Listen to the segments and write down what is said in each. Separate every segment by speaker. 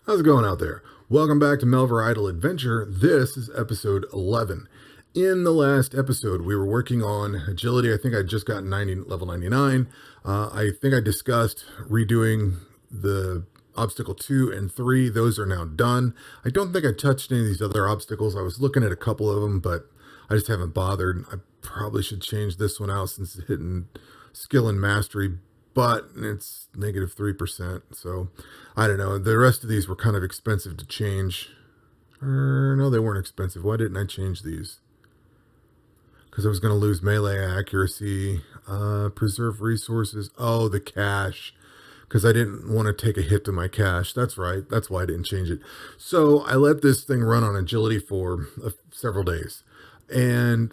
Speaker 1: How's it going out there? Welcome back to Melvor Idle Adventure. This is episode 11. In the last episode, we were working on agility. I think I just got level 99. I think I discussed redoing the obstacle 2 and 3. Those are now done. I don't think I touched any of these other obstacles. I was looking at a couple of them, but I just haven't bothered. I probably should change this one out since it's hitting skill and mastery, but it's negative 3%. So I don't know. The rest of these were kind of expensive to change. No, they weren't expensive. Why didn't I change these? Because I was going to lose melee accuracy, preserve resources. Oh, the cash. Because I didn't want to take a hit to my cash. That's right. That's why I didn't change it. So I let this thing run on agility for several days. And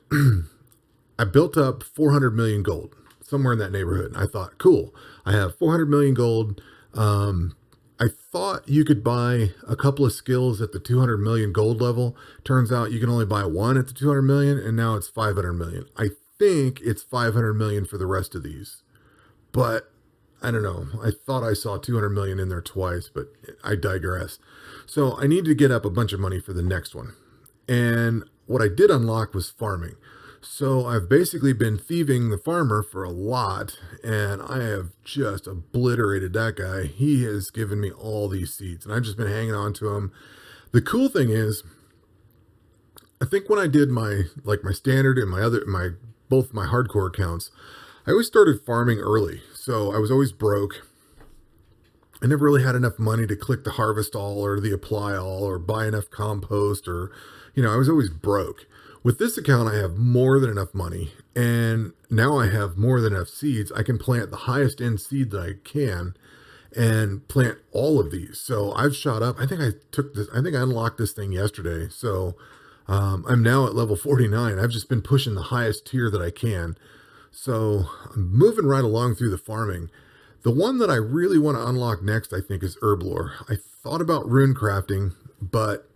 Speaker 1: I built up 400 million gold, somewhere in that neighborhood. And I thought, cool, I have 400 million gold. I thought you could buy a couple of skills at the 200 million gold level. Turns out you can only buy one at the 200 million, and now it's 500 million. I think it's 500 million for the rest of these. But I don't know. I thought I saw 200 million in there twice, but I digress. So I need to get up a bunch of money for the next one. And what I did unlock was farming. So I've basically been thieving the farmer for a lot, and I have just obliterated that guy. He has given me all these seeds, and I've just been hanging on to him. The cool thing is, I think when I did my standard and both my hardcore accounts, I always started farming early. So I was always broke. I never really had enough money to click the harvest all or the apply all or buy enough compost, or, I was always broke. With this account, I have more than enough money, and now I have more than enough seeds. I can plant the highest end seed that I can and plant all of these. So I've shot up. I think I unlocked this thing yesterday. So I'm now at level 49. I've just been pushing the highest tier that I can. So I'm moving right along through the farming. The one that I really want to unlock next, I think, is Herblore. I thought about rune crafting, but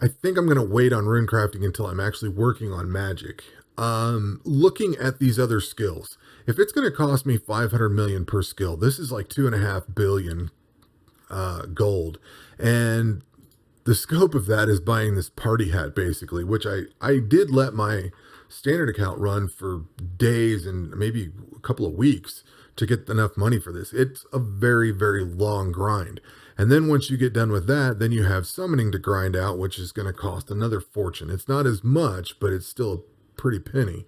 Speaker 1: I think I'm going to wait on rune crafting until I'm actually working on magic. Looking at these other skills, if it's going to cost me 500 million per skill, this is like 2.5 billion gold. And the scope of that is buying this party hat, basically, which I did let my standard account run for days and maybe a couple of weeks to get enough money for this. It's a very, very long grind. And then once you get done with that, then you have summoning to grind out, which is going to cost another fortune. It's not as much, but it's still a pretty penny.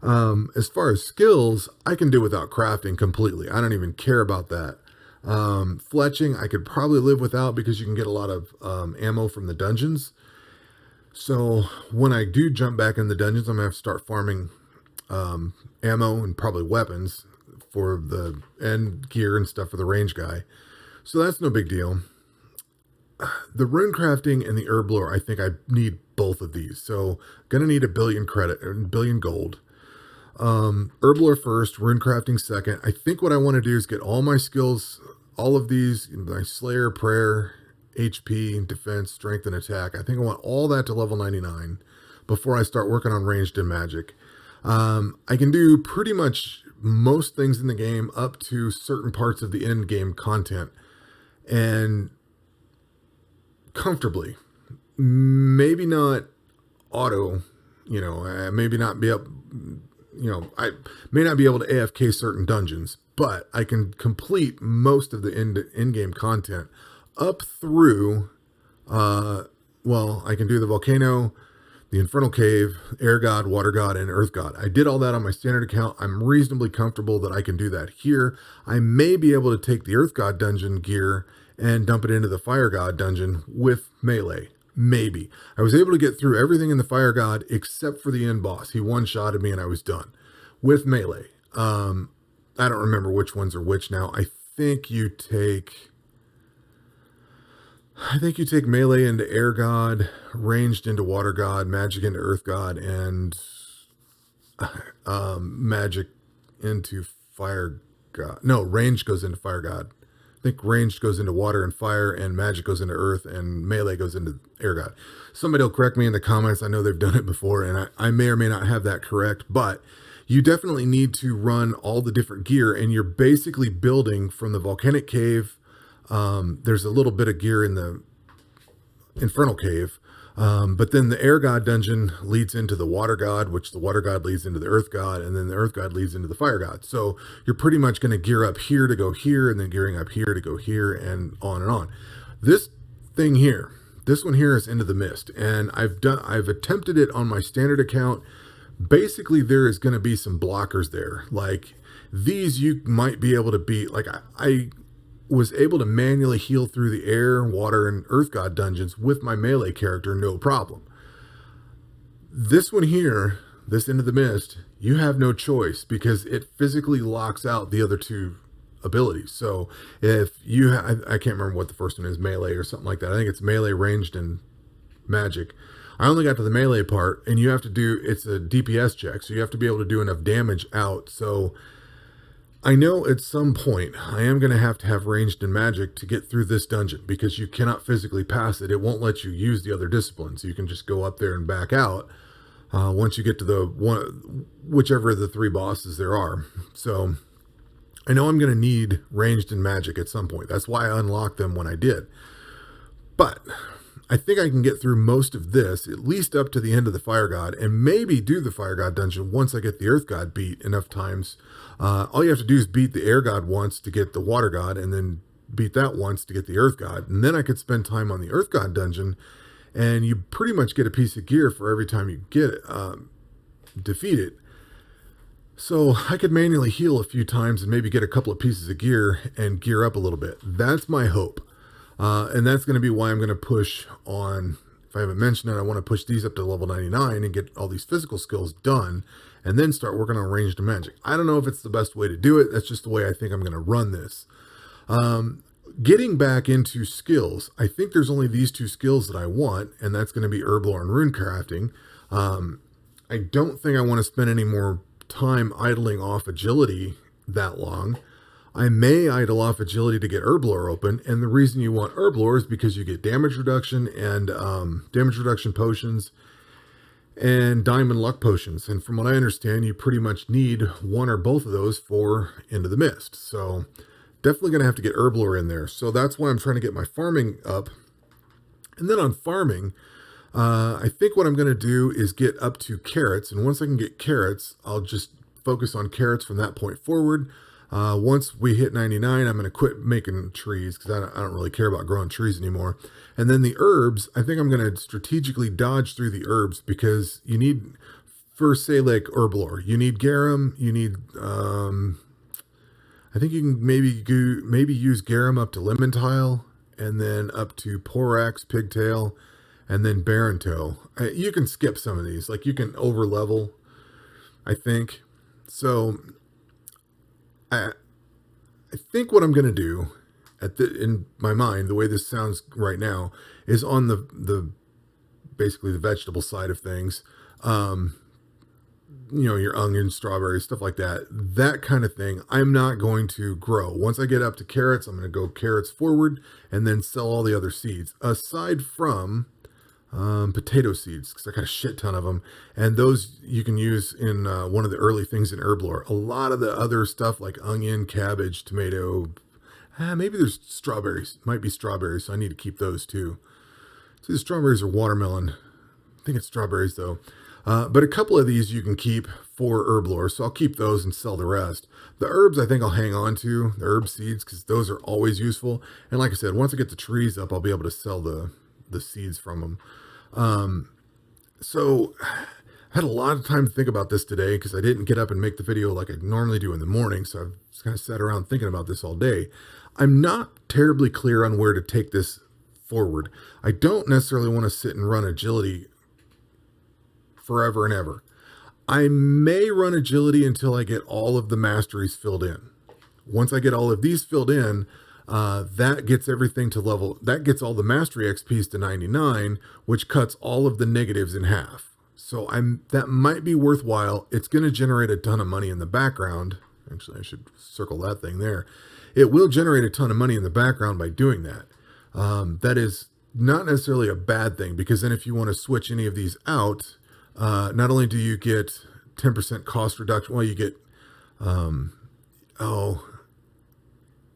Speaker 1: As far as skills, I can do without crafting completely. I don't even care about that. Fletching, I could probably live without because you can get a lot of ammo from the dungeons. So when I do jump back in the dungeons, I'm going to have to start farming ammo and probably weapons for the end gear and stuff for the range guy. So that's no big deal. The rune crafting and the herblore, I think I need both of these. So gonna need a billion gold. Herblore first, rune crafting second. I think what I want to do is get all my skills, all of these, my Slayer, Prayer, HP, Defense, Strength, and Attack. I think I want all that to level 99 before I start working on ranged and magic. I can do pretty much most things in the game up to certain parts of the end game content, and comfortably. Maybe not auto, I maybe not be up, I may not be able to AFK certain dungeons, but I can complete most of the in-game content up through, I can do the volcano, the infernal cave, air god, water god, and earth god. I did all that on my standard account. I'm reasonably comfortable that I can do that here. I may be able to take the earth god dungeon gear and dump it into the fire god dungeon with melee. Maybe. I was able to get through everything in the fire god except for the end boss. He one-shotted me and I was done with melee. I don't remember which ones are which now. I think you take melee into air god, ranged into water god, magic into earth god, and magic into fire god. No, range goes into fire god. I think ranged goes into water and fire, and magic goes into earth, and melee goes into air god. Somebody will correct me in the comments. I know they've done it before, and I may or may not have that correct, but you definitely need to run all the different gear, and you're basically building from the volcanic cave There's a little bit of gear in the Infernal Cave. But then the Air God dungeon leads into the Water God, which the Water God leads into the Earth God, and then the Earth God leads into the Fire God. So you're pretty much going to gear up here to go here, and then gearing up here to go here, and on and on. This thing here, this one here is Into the Mist, and I've attempted it on my standard account. Basically, there is going to be some blockers there. Like these, you might be able to beat. Like I was able to manually heal through the air, water, and earth god dungeons with my melee character, no problem. This one here, this Into the Mist, you have no choice because it physically locks out the other two abilities. So if you, I can't remember what the first one is, melee or something like that. I think it's melee, ranged, and magic. I only got to the melee part, and you have to do, it's a DPS check, so you have to be able to do enough damage out. So I know at some point I am going to have ranged and magic to get through this dungeon because you cannot physically pass it. It won't let you use the other disciplines. You can just go up there and back out once you get to the one, whichever of the three bosses there are. So I know I'm going to need ranged and magic at some point. That's why I unlocked them when I did. But I think I can get through most of this, at least up to the end of the Fire God, and maybe do the Fire God dungeon once I get the Earth God beat enough times. All you have to do is beat the Air God once to get the Water God, and then beat that once to get the Earth God. And then I could spend time on the Earth God dungeon, and you pretty much get a piece of gear for every time you get it, defeat it. So I could manually heal a few times and maybe get a couple of pieces of gear and gear up a little bit. That's my hope. And that's going to be why I'm going to push on, if I haven't mentioned it, I want to push these up to level 99 and get all these physical skills done and then start working on ranged and magic. I don't know if it's the best way to do it. That's just the way I think I'm going to run this. Getting back into skills, I think there's only these two skills that I want, and that's going to be Herblore and Rune Crafting. I don't think I want to spend any more time idling off agility that long. I may idle off agility to get Herblore open, and the reason you want Herblore is because you get damage reduction and damage reduction potions and diamond luck potions. And from what I understand, you pretty much need one or both of those for Into the Mist. So definitely going to have to get Herblore in there. So that's why I'm trying to get my farming up. And then on farming, I think what I'm going to do is get up to carrots. And once I can get carrots, I'll just focus on carrots from that point forward. Once we hit 99, I'm going to quit making trees because I don't really care about growing trees anymore. And then the herbs, I think I'm going to strategically dodge through the herbs because you need, for say like Herblore, you need garum, you need, I think you can maybe use garum up to lemon tile and then up to Porax, pigtail, and then Baron Toe. You can skip some of these, like you can over level, I think. So I think what I'm going to do in my mind, the way this sounds right now, is on the basically the vegetable side of things. You know, your onions, strawberries, stuff like that, that kind of thing. I'm not going to grow. Once I get up to carrots, I'm going to go carrots forward and then sell all the other seeds, aside from potato seeds, because I got a shit ton of them, and those you can use in one of the early things in Herblore. A lot of the other stuff like onion, cabbage, tomato, maybe there's strawberries, might be strawberries, so I need to keep those too. See, the strawberries are watermelon. I think it's strawberries though. But a couple of these you can keep for Herblore, so I'll keep those and sell the rest. The herbs I think I'll hang on to, the herb seeds, because those are always useful. And like I said, once I get the trees up, I'll be able to sell the seeds from them. So I had a lot of time to think about this today because I didn't get up and make the video like I normally do in the morning. So I've just kind of sat around thinking about this all day. I'm not terribly clear on where to take this forward. I don't necessarily want to sit and run agility forever and ever. I may run agility until I get all of the masteries filled in. Once I get all of these filled in, that gets everything to level, that gets all the mastery XPs to 99, which cuts all of the negatives in half. So that might be worthwhile. It's going to generate a ton of money in the background. Actually, I should circle that thing there. It will generate a ton of money in the background by doing that. That is not necessarily a bad thing, because then if you want to switch any of these out, not only do you get 10% cost reduction, well, you get,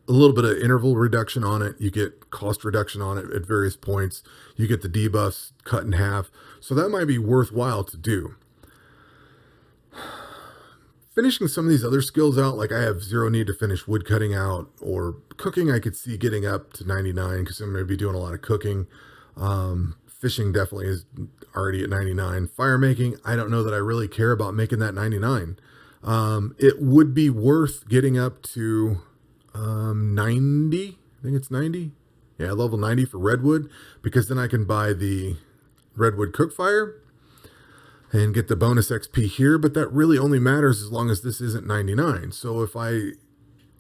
Speaker 1: a little bit of interval reduction on it. You get cost reduction on it at various points. You get the debuffs cut in half. So that might be worthwhile to do. Finishing some of these other skills out, like I have zero need to finish wood cutting out, or cooking I could see getting up to 99 because I'm going to be doing a lot of cooking. Fishing definitely is already at 99. Fire making, I don't know that I really care about making that 99. It would be worth getting up to 90. I think it's 90. Yeah, level 90 for redwood, because then I can buy the redwood cook fire and get the bonus XP here, but that really only matters as long as this isn't 99. So if I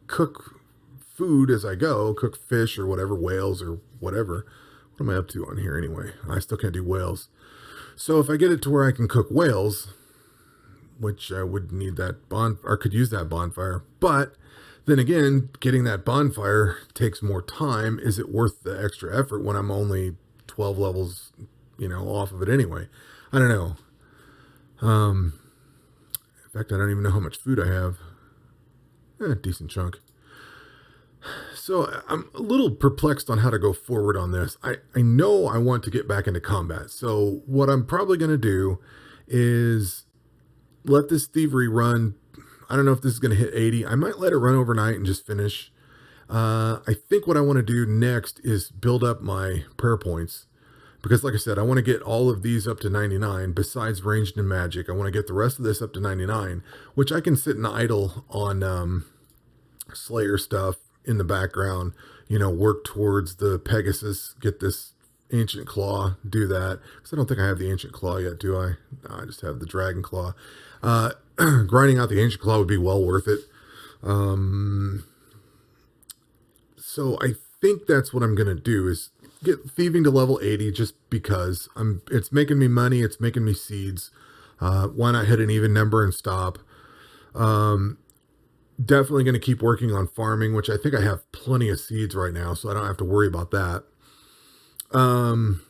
Speaker 1: cook food as I go, cook fish or whatever, whales or whatever, what am I up to on here anyway? I still can't do whales. So if I get it to where I can cook whales, which I would need that or could use that bonfire, but then again, getting that bonfire takes more time. Is it worth the extra effort when I'm only 12 levels, off of it anyway? I don't know. In fact, I don't even know how much food I have. Decent chunk. So I'm a little perplexed on how to go forward on this. I know I want to get back into combat. So what I'm probably going to do is let this thievery run. I don't know if this is going to hit 80. I might let it run overnight and just finish. I think what I want to do next is build up my prayer points. Because like I said, I want to get all of these up to 99 besides ranged and magic. I want to get the rest of this up to 99, which I can sit and idle on Slayer stuff in the background, work towards the Pegasus, get this ancient claw, do that. Because I don't think I have the ancient claw yet, do I? No, I just have the dragon claw. Grinding out the ancient claw would be well worth it. So I think that's what I'm going to do is get thieving to level 80 just because it's making me money. It's making me seeds. Why not hit an even number and stop? Definitely going to keep working on farming, which I think I have plenty of seeds right now, so I don't have to worry about that. Then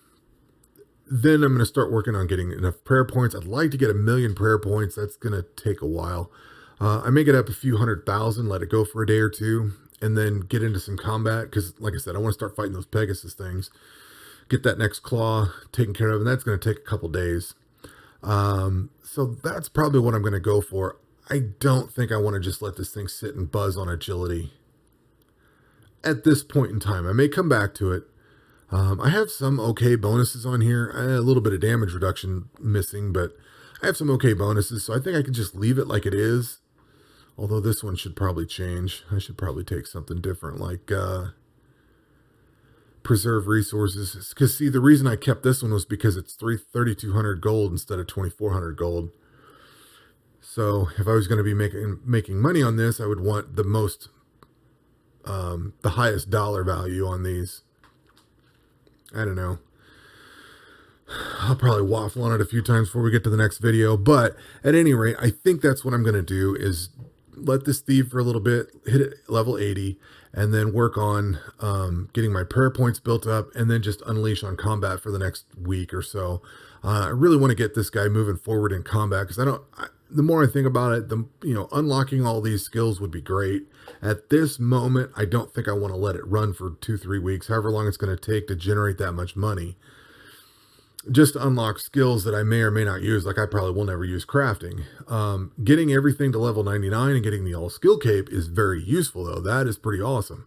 Speaker 1: I'm going to start working on getting enough prayer points. I'd like to get 1,000,000 prayer points. That's going to take a while. I may get up a few 100,000, let it go for a day or two, and then get into some combat. Because like I said, I want to start fighting those Pegasus things. Get that next claw taken care of, and that's going to take a couple days. So that's probably what I'm going to go for. I don't think I want to just let this thing sit and buzz on agility at this point in time. I may come back to it. I have some okay bonuses on here. I had a little bit of damage reduction missing, but I have some okay bonuses, so I think I could just leave it like it is. Although this one should probably change. I should probably take something different, like preserve resources. Because see, the reason I kept this one was because it's 3,200 gold instead of 2,400 gold. So if I was going to be making money on this, I would want the most, the highest dollar value on these. I don't know. I'll probably waffle on it a few times before we get to the next video. But at any rate, I think that's what I'm going to do is let this thieve for a little bit, hit it level 80, and then work on getting my prayer points built up, and then just unleash on combat for the next week or so. I really want to get this guy moving forward in combat because the more I think about it, unlocking all these skills would be great. At this moment, I don't think I want to let it run for 2-3 weeks, however long it's going to take to generate that much money. Just to unlock skills that I may or may not use, like I probably will never use crafting. Getting everything to level 99 and getting the all skill cape is very useful though. That is pretty awesome.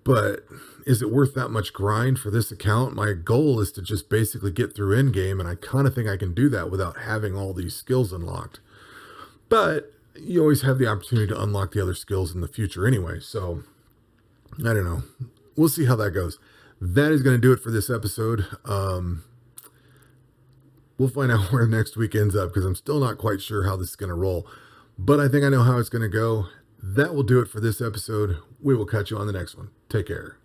Speaker 1: But is it worth that much grind for this account? My goal is to just basically get through end game, and I kind of think I can do that without having all these skills unlocked. But you always have the opportunity to unlock the other skills in the future anyway. So I don't know. We'll see how that goes. That is going to do it for this episode. We'll find out where next week ends up because I'm still not quite sure how this is going to roll. But I think I know how it's going to go. That will do it for this episode. We will catch you on the next one. Take care.